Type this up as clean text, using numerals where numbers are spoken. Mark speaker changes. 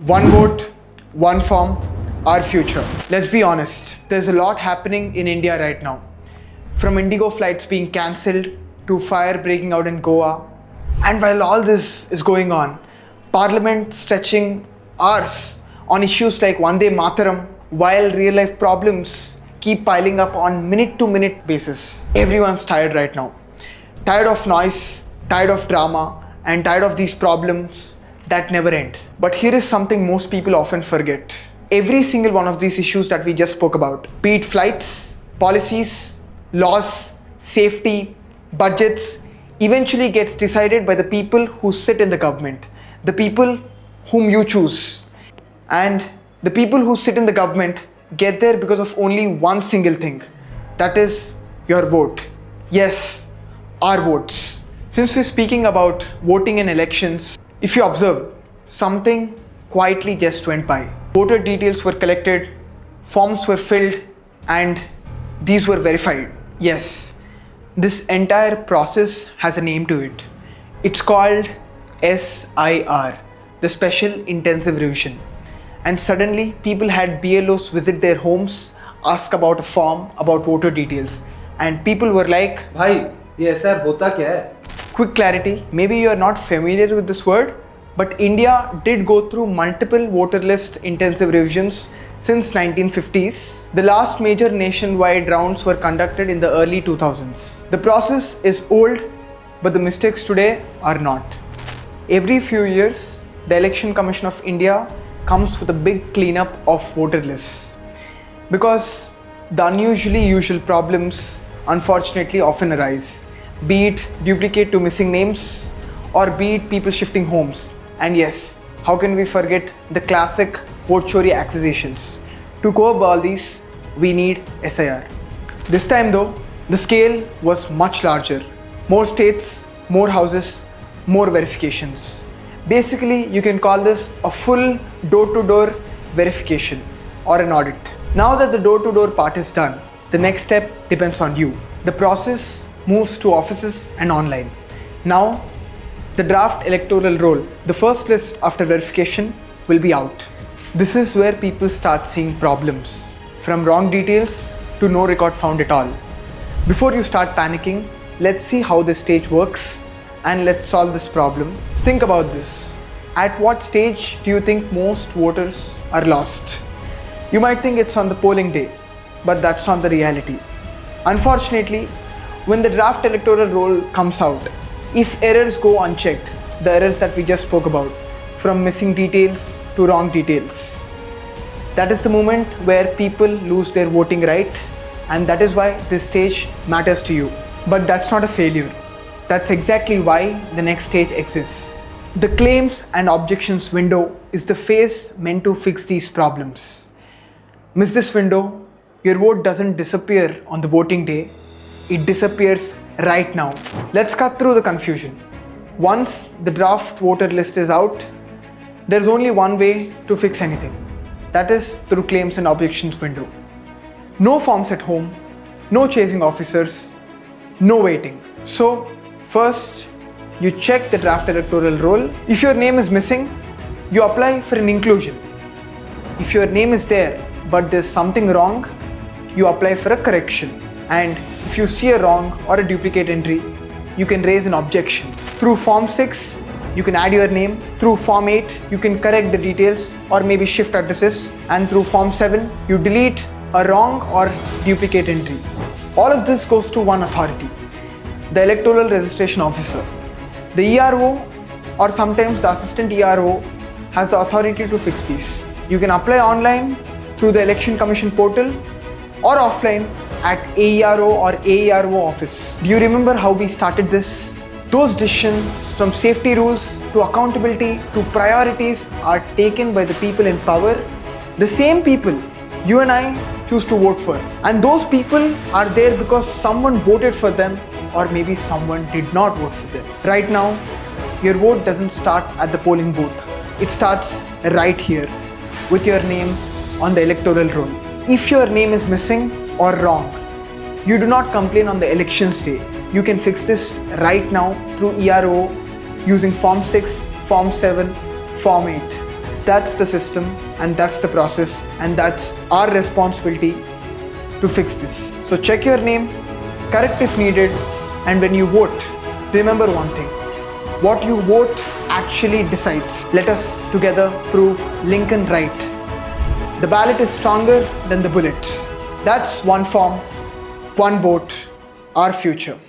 Speaker 1: One vote, one form, our future. Let's be honest, there's a lot happening in India right now. From Indigo flights being cancelled to fire breaking out in Goa. And while all this is going on, Parliament stretching hours on issues like Vande Mataram, while real life problems keep piling up on minute to minute basis. Everyone's tired right now. Tired of noise, tired of drama, and tired of these problems that never end. But here is something most people often forget. Every single one of these issues that we just spoke about, be it flights, policies, laws, safety, budgets, eventually gets decided by the people who sit in the government, the people whom you choose. And the people who sit in the government get there because of only one single thing, that is your vote. Yes, our votes. Since we're speaking about voting in elections, if you observe, something quietly just went by. Voter details were collected, forms were filled, and these were verified. Yes, this entire process has a name to it. It's called SIR, the Special Intensive Revision. And suddenly, people had BLOs visit their homes, ask about a form, about voter details. And people were like,
Speaker 2: भाई ये SIR होता क्या है?
Speaker 1: Quick clarity, maybe you are not familiar with this word, but India did go through multiple voter list intensive revisions since 1950s. The last major nationwide rounds were conducted in the early 2000s. The process is old, but the mistakes today are not. Every few years, the Election Commission of India comes with a big cleanup of voter lists because the unusually usual problems unfortunately often arise. Be it duplicate to missing names or be it people shifting homes. And yes, how can we forget the classic vote chori accusations? To curb all these, we need SIR. This time though, the scale was much larger. More states, more houses, more verifications. Basically, you can call this a full door-to-door verification or an audit. Now that the door-to-door part is done, the next step depends on you. The process moves to offices and online. Now, the draft electoral roll, the first list after verification, will be out. This is where people start seeing problems, from wrong details to no record found at all. Before you start panicking, let's see how this stage works and let's solve this problem. Think about this. At what stage do you think most voters are lost? You might think it's on the polling day, but that's not the reality. Unfortunately, when the draft electoral roll comes out, if errors go unchecked, the errors that we just spoke about, from missing details to wrong details, that is the moment where people lose their voting right, and that is why this stage matters to you. But that's not a failure. That's exactly why the next stage exists. The claims and objections window is the phase meant to fix these problems. Miss this window, your vote doesn't disappear on the voting day, it disappears right now. Let's cut through the confusion. Once the draft voter list is out, there's only one way to fix anything. That is through claims and objections window. No forms at home, no chasing officers, no waiting. So, first, you check the draft electoral roll. If your name is missing, you apply for an inclusion. If your name is there, but there's something wrong, you apply for a correction. And if you see a wrong or a duplicate entry, you can raise an objection. Through Form 6, you can add your name. Through Form 8, you can correct the details or maybe shift addresses. And through Form 7, you delete a wrong or duplicate entry. All of this goes to one authority, the Electoral Registration Officer. The ERO or sometimes the Assistant ERO has the authority to fix these. You can apply online through the Election Commission portal or offline at AERO or AERO office. Do you remember how we started this? Those decisions, from safety rules to accountability to priorities, are taken by the people in power, the same people you and I choose to vote for. And those people are there because someone voted for them or maybe someone did not vote for them. Right now, your vote doesn't start at the polling booth. It starts right here with your name on the electoral roll. If your name is missing or wrong, you do not complain on the elections day. You can fix this right now through ERO using Form 6, Form 7, Form 8. That's the system, and that's the process, and that's our responsibility to fix this. So check your name, correct if needed, and when you vote, remember one thing. What you vote actually decides. Let us together prove Lincoln right. The ballot is stronger than the bullet. That's one form, one vote, our future.